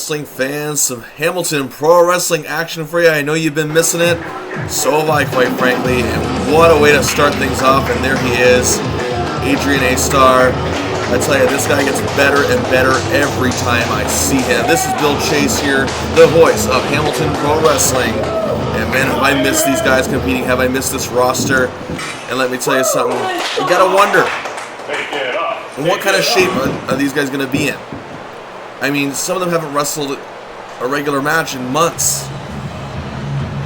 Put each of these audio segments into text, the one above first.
wrestling fans, some Hamilton Pro Wrestling action for you. I know you've been missing it. So have I, quite frankly. And what a way to start things off. And there he is, Adrian Astar. I tell you, this guy gets better and better every time I see him. This is Bill Chase here, the voice of Hamilton Pro Wrestling. And man, have I missed these guys competing? Have I missed this roster? And let me tell you something, you gotta wonder, what kind of shape are these guys gonna be in? I mean, some of them haven't wrestled a regular match in months.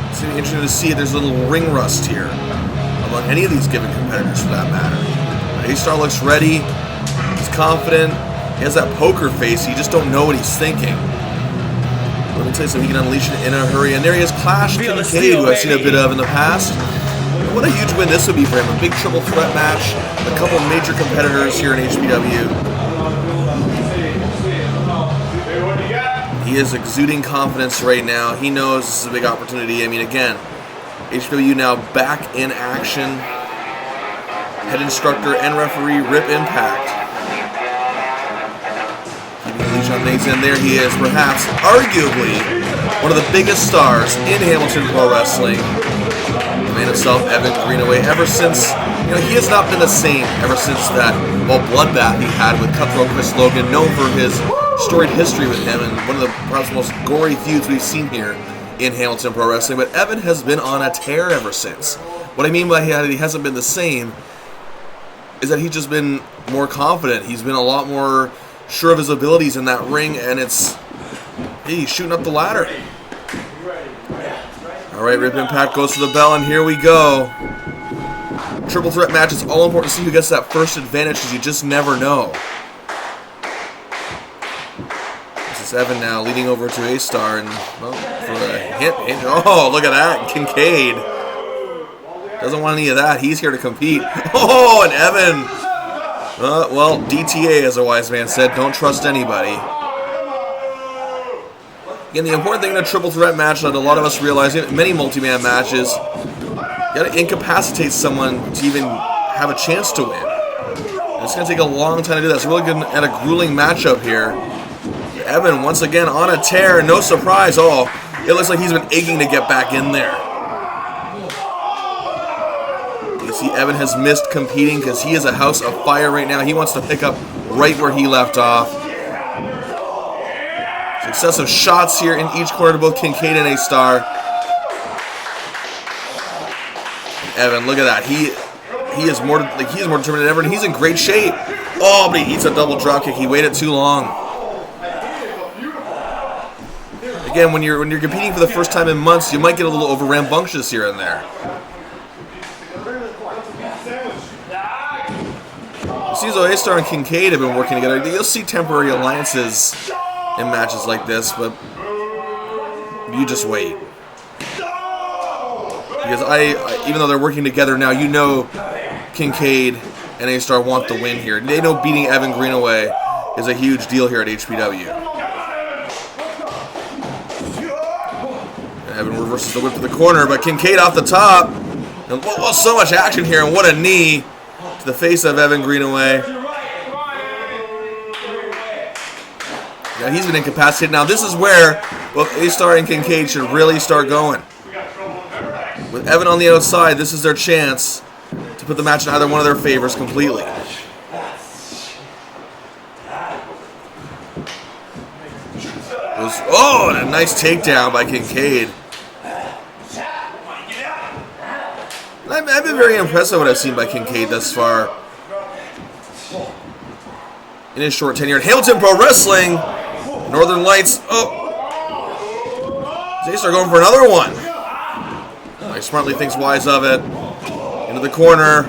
It's going to be interesting to see if there's a little ring rust here among any of these given competitors for that matter. A-Star looks ready. He's confident. He has that poker face. You just don't know what he's thinking. Let me tell you something, he can unleash it in a hurry. And there he is, Clash Kincade, who I've seen a bit of in the past. What a huge win this would be for him. A big triple threat match. A couple major competitors here in HPW. He is exuding confidence right now. He knows this is a big opportunity. I mean, again, HPW now back in action. Head instructor and referee Rip Impact. Keeping a leash on things, and there he is, perhaps, arguably, one of the biggest stars in Hamilton Pro Wrestling. The man himself, Evan Greenaway, ever since, he has not been the same ever since that, bloodbath he had with Cutthroat Chris Logan, known for his storied history with him and one of the perhaps most gory feuds we've seen here in Hamilton Pro Wrestling. But Evan has been on a tear ever since. What I mean by he hasn't been the same is that he's just been more confident. He's been a lot more sure of his abilities in that ring, and he's shooting up the ladder. All right, Rip Impact goes to the bell, and here we go. Triple threat match. It's all important to see who gets that first advantage, because you just never know. Evan now leading over to Astar, and for a hit. Oh, look at that, Kincade doesn't want any of that. He's here to compete. Oh, and Evan. DTA, as a wise man said, don't trust anybody. Again, the important thing in a triple threat match that a lot of us realize in many multi-man matches, you got to incapacitate someone to even have a chance to win. And it's going to take a long time to do that. It's really good at a grueling matchup here. Evan, once again, on a tear. No surprise. Oh, it looks like he's been aching to get back in there. You see, Evan has missed competing because he is a house of fire right now. He wants to pick up right where he left off. Successive shots here in each corner to both Kincade and Astar. Evan, look at that. He is more determined than ever, and he's in great shape. Oh, but he eats a double drop kick. He waited too long. Again, when you're competing for the first time in months, you might get a little over rambunctious here and there. You see, though, Astar and Kincade have been working together. You'll see temporary alliances in matches like this, but you just wait. Because even though they're working together now, Kincade and Astar want the win here. They know beating Evan Greenaway is a huge deal here at HPW. Evan reverses the whip to the corner, but Kincade off the top. And so much action here, and what a knee to the face of Evan Greenaway. Yeah, he's been incapacitated. Now this is where both Astar and Kincade should really start going. With Evan on the outside, this is their chance to put the match in either one of their favors completely. And a nice takedown by Kincade. I've been very impressed with what I've seen by Kincade thus far in his short tenure at Hamilton Pro Wrestling. Northern Lights. Astar going for another one. He smartly thinks wise of it. Into the corner.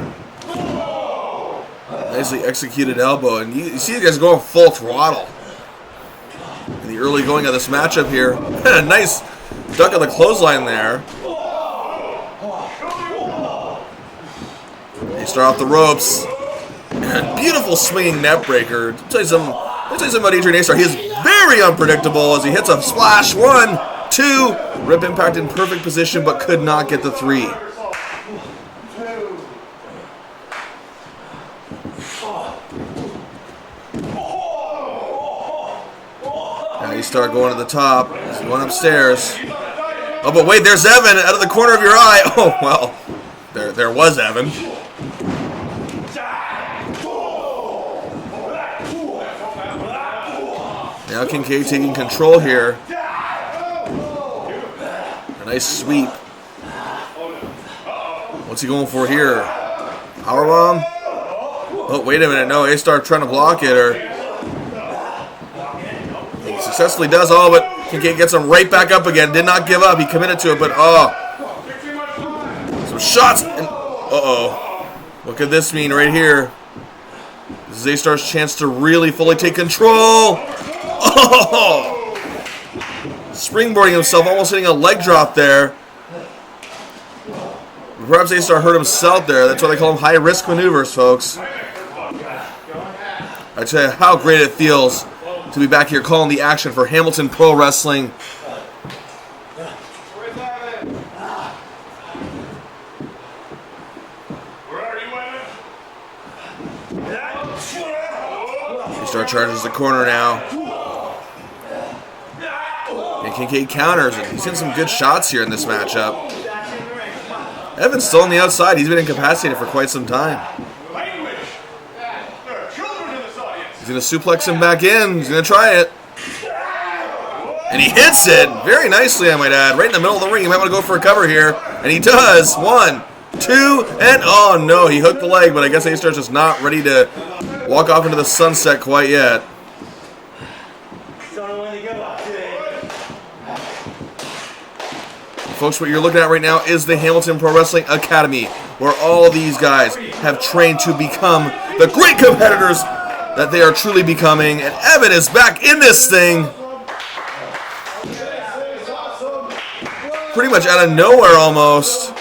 Nicely executed elbow. And you see the guys going full throttle in the early going of this matchup here. A nice duck of the clothesline there. They start off the ropes. And beautiful swinging net breaker. Let me tell you something about Adrian Astar. He is very unpredictable as he hits a splash. 1, 2. Rip Impact in perfect position, but could not get the 3. Now A-Star going to the top. He's going upstairs. Oh, but wait, there's Evan out of the corner of your eye. Oh, well, there was Evan. Now Kincade taking control here. A nice sweep. What's he going for here? Powerbomb? Oh, wait a minute. No, A-Star trying to block it. Or he successfully does all, but Kincade gets him right back up again. Did not give up. He committed to it, but some shots. And, what could this mean right here? This is A-Star's chance to really fully take control. Oh! Springboarding himself, almost hitting a leg drop there. Perhaps A-Star hurt himself there. That's why they call them high-risk maneuvers, folks. I tell you how great it feels to be back here calling the action for Hamilton Pro Wrestling. A-Star charges the corner now. And Kincade counters it. He's hitting some good shots here in this matchup. Evan's still on the outside. He's been incapacitated for quite some time. He's going to suplex him back in. He's going to try it. And he hits it very nicely, I might add. Right in the middle of the ring. He might want to go for a cover here. And he does. 1, 2, and oh no. He hooked the leg, but I guess A-Star's just not ready to walk off into the sunset quite yet. Folks, what you're looking at right now is the Hamilton Pro Wrestling Academy, where all these guys have trained to become the great competitors that they are truly becoming. And Evan is back in this thing. Pretty much out of nowhere almost.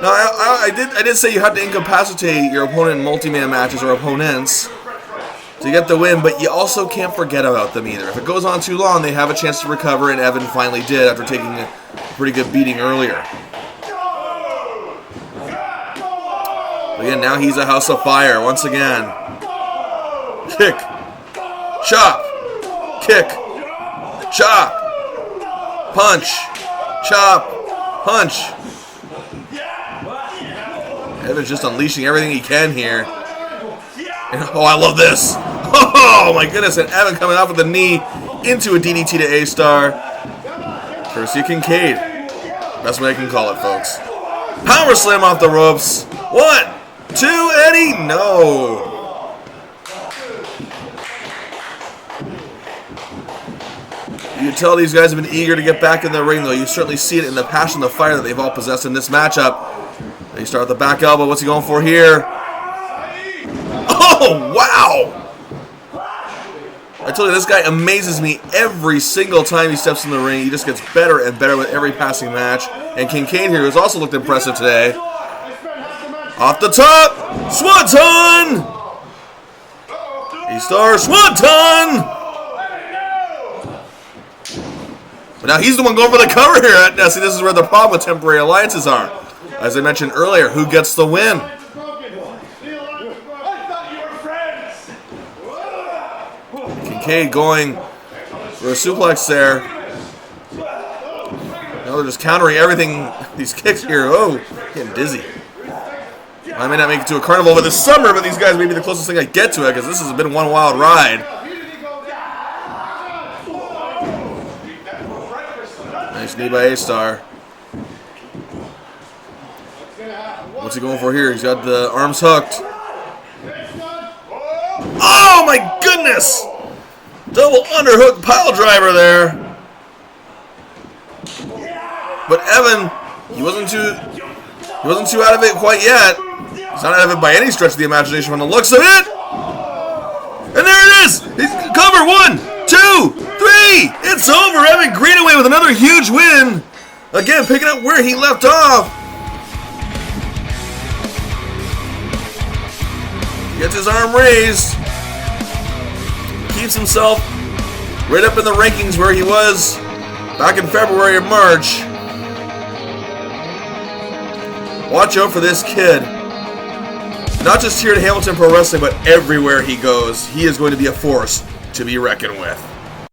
Now, I did say you had to incapacitate your opponent in multi-man matches or opponents to get the win, but you also can't forget about them either. If it goes on too long, they have a chance to recover, and Evan finally did after taking a pretty good beating earlier. But again, now he's a house of fire once again. Kick, chop, kick, chop, punch, chop, punch. Evan's just unleashing everything he can here. Oh, I love this. Oh, my goodness. And Evan coming off with the knee into a DDT to A-Star. Courtesy of Kincade. That's what I can call it, folks. Power slam off the ropes. 1, 2, and he no. You can tell these guys have been eager to get back in the ring, though. You certainly see it in the passion, the fire that they've all possessed in this matchup. They start with the back elbow. What's he going for here? Oh, wow! I told you, this guy amazes me every single time he steps in the ring. He just gets better and better with every passing match. And Kincade here has also looked impressive today. Off the top! Swanton! A-Star Swanton! But now he's the one going for the cover here. Now, see, this is where the problem with temporary alliances are. As I mentioned earlier, who gets the win? Kincade going for a suplex there. Now they're just countering everything. These kicks here. Oh, getting dizzy. I may not make it to a carnival over this summer, but these guys may be the closest thing I get to it because this has been one wild ride. Nice knee by A-Star. What's he going for here? He's got the arms hooked. Oh my goodness! Double underhook pile driver there. But Evan, he wasn't too out of it quite yet. He's not out of it by any stretch of the imagination from the looks of it. And there it is. He's covered. 1, 2, 3. It's over. Evan Greenaway with another huge win. Again, picking up where he left off. Gets his arm raised. Keeps himself right up in the rankings where he was back in February or March. Watch out for this kid. Not just here at Hamilton Pro Wrestling, but everywhere he goes. He is going to be a force to be reckoned with.